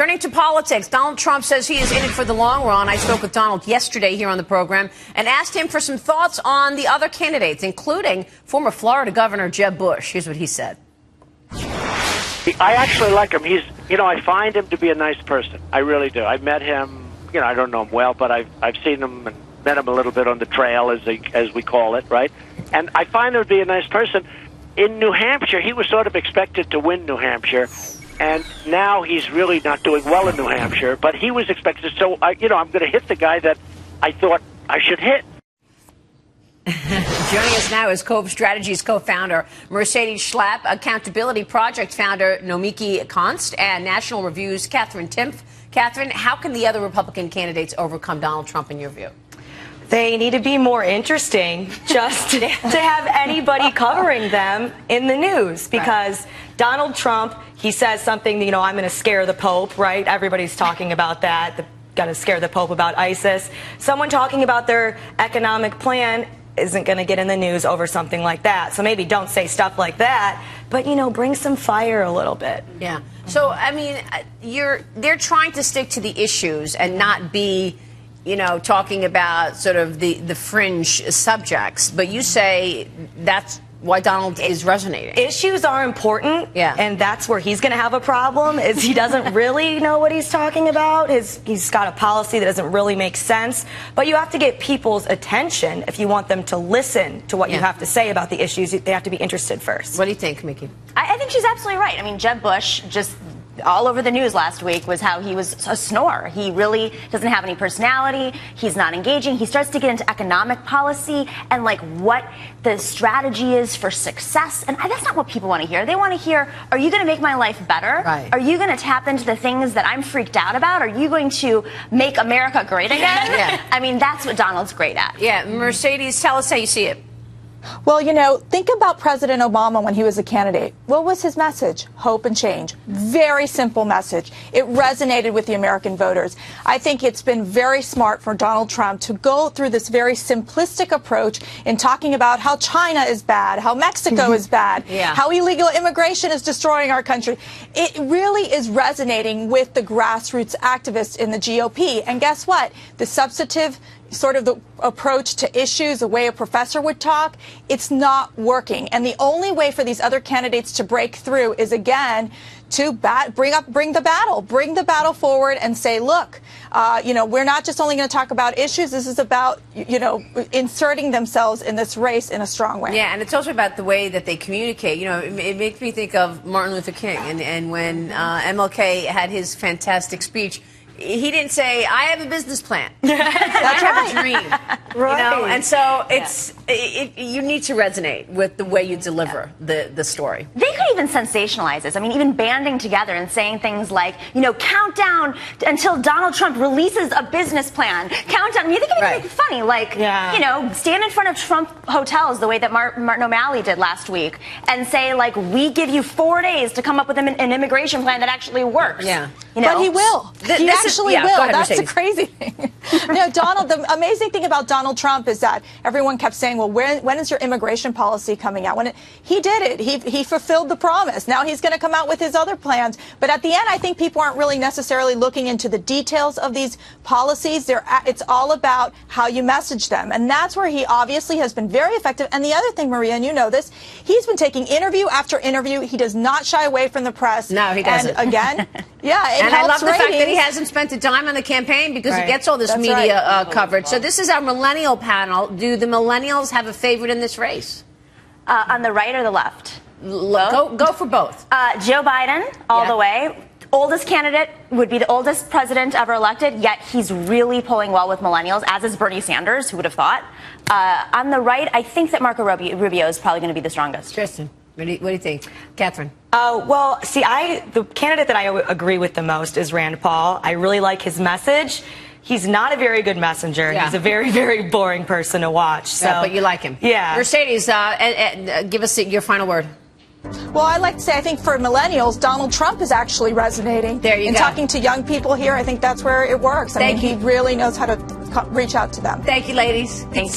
Turning to politics, Donald Trump says he is in it for the long run. I spoke with Donald yesterday here on the program and asked him for some thoughts on the other candidates, including former Florida Governor Jeb Bush. Here's what he said. I actually like him. I find him to be a nice person. I really do. I met him, I don't know him well, but I've seen him and met him a little bit on the trail, as we call it, right? And I find him to be a nice person. In New Hampshire, he was sort of expected to win New Hampshire, and now he's really not doing well in New Hampshire, but he was expected. So, I'm going to hit the guy that I thought I should hit. Joining us now is Cove Strategies co-founder Mercedes Schlapp, Accountability Project founder Nomiki Konst, and National Review's Katherine Timpf. Katherine, how can the other Republican candidates overcome Donald Trump in your view? They need to be more interesting just to have anybody covering them in the news, because Donald Trump, he says something, I'm going to scare the Pope, right? Everybody's talking about that. Going to scare the Pope about ISIS. Someone talking about their economic plan isn't going to get in the news over something like that. So maybe don't say stuff like that, but, bring some fire a little bit. Yeah. So, they're trying to stick to the issues and not be, talking about sort of the fringe subjects. But you say that's why Donald is resonating. Issues are important, and that's where he's going to have a problem, is he doesn't really know what he's talking about. He's got a policy that doesn't really make sense. But you have to get people's attention if you want them to listen to what you have to say about the issues. They have to be interested first. What do you think, Mickey? I think she's absolutely right. Jeb Bush just all over the news last week was how he was a snorer. He really doesn't have any personality. He's not engaging. He starts to get into economic policy and what the strategy is for success. And that's not what people want to hear. They want to hear, are you going to make my life better? Right. Are you going to tap into the things that I'm freaked out about? Are you going to make America great again? That's what Donald's great at. Yeah. Mercedes, tell us how you see it. Well, think about President Obama when he was a candidate. What was his message? Hope and change. Very simple message. It resonated with the American voters. I think it's been very smart for Donald Trump to go through this very simplistic approach in talking about how China is bad, how Mexico is bad, how illegal immigration is destroying our country. It really is resonating with the grassroots activists in the GOP. And guess what? The substantive sort of the approach to issues, the way a professor would talk, it's not working. And the only way for these other candidates to break through is, again, to bring the battle forward and say, look, we're not just only going to talk about issues. This is about, inserting themselves in this race in a strong way. Yeah, and it's also about the way that they communicate. It makes me think of Martin Luther King. And when MLK had his fantastic speech, he didn't say, I have a business plan. I have a dream. Right. And so you need to resonate with the way you deliver the story. They could even sensationalize this. even banding together and saying things like, countdown until Donald Trump releases a business plan. Countdown. They can make it funny. Stand in front of Trump hotels the way that Martin O'Malley did last week and say, we give you 4 days to come up with an immigration plan that actually works. Yeah. But he will. He actually will. That's the crazy thing. Donald, the amazing thing about Donald Trump is that everyone kept saying, well, when is your immigration policy coming out? He did it. He fulfilled the promise. Now he's going to come out with his other plans. But at the end, I think people aren't really necessarily looking into the details of these policies. It's all about how you message them. And that's where he obviously has been very effective. And the other thing, Maria, and you know this, he's been taking interview after interview. He does not shy away from the press. No, he doesn't. And again, and I love the fact that he hasn't spent a dime on the campaign because he gets all this media coverage. So this is our millennial panel. Do the millennials have a favorite in this race? On the right or the left? Go for both. Joe Biden, all the way. Oldest candidate, would be the oldest president ever elected, yet he's really pulling well with millennials, as is Bernie Sanders, who would have thought. On the right, I think that Marco Rubio is probably going to be the strongest. Tristan, what do you think? Catherine? Well, see, the candidate that I agree with the most is Rand Paul. I really like his message. He's not a very good messenger. He's a very, very boring person to watch. So. Yeah, but you like him. Yeah. Mercedes, give us your final word. Well, I like to say, I think for millennials, Donald Trump is actually resonating. There you go. And talking to young people here, I think that's where it works. I mean, he really knows how to reach out to them. Thank you, ladies. Thank you.